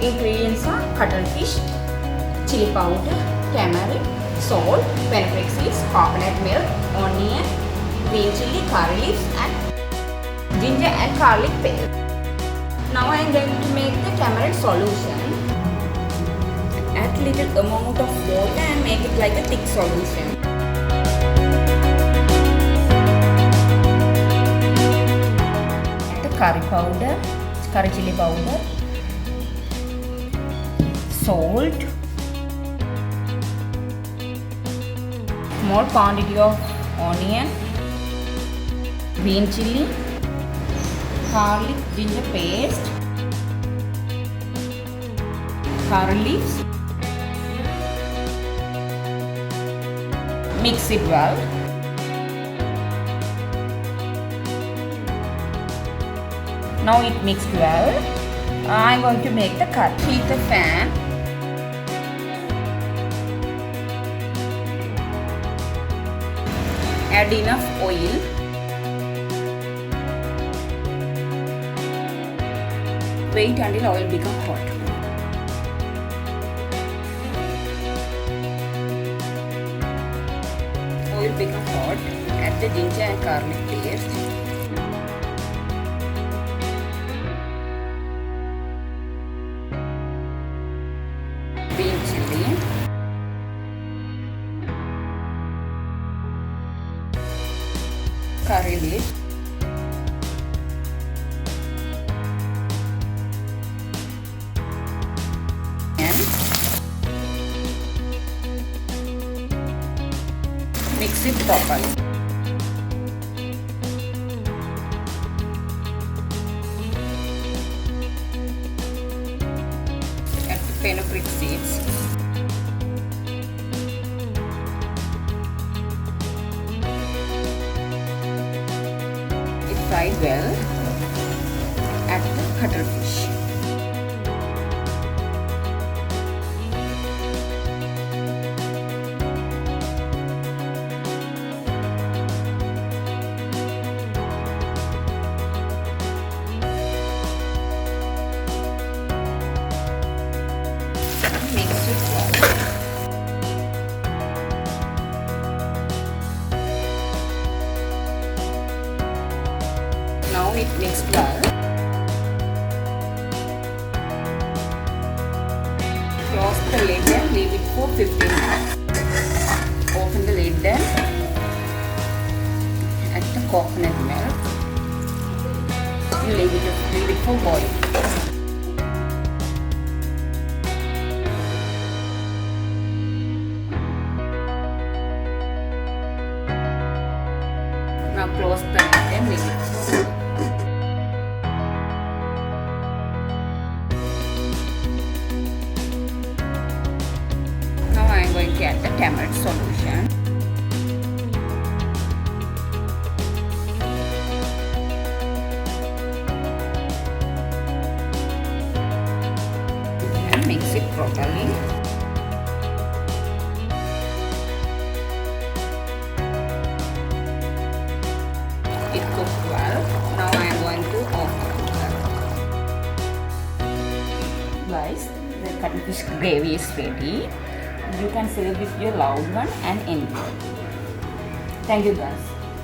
Ingredients are cuttlefish, chili powder, tamarind, salt, fenugreek seeds, coconut milk, onion, green chilli, curry leaves and ginger and garlic paste. Now I am going to make the tamarind solution. Add little amount of water and make it like a thick solution. Add the curry powder, curry chili powder, salt, small quantity of onion, green chilli, garlic ginger paste, curry leaves. Mix it well. Now it mixed well. I am going to make the cut. Heat the fan. Add enough oil. Wait until oil becomes hot. Oil becomes hot. Add the ginger and garlic paste. Green chilli. Curry leaves. Mix it properly. Add the fenugreek seeds. It fried well. Add the cuttlefish. Mix it well. Now it mixed well. Close the lid and leave it for 15 minutes. Open the lid and add the coconut milk. You leave it for boiling. Now close the lid and leave it. Now I am going to add the tamarind solution. And mix it properly. It cooked well. Now I am going to off the cooker. Guys, the cuttlefish gravy is ready. You can serve with your loved one and enjoy. Thank you guys.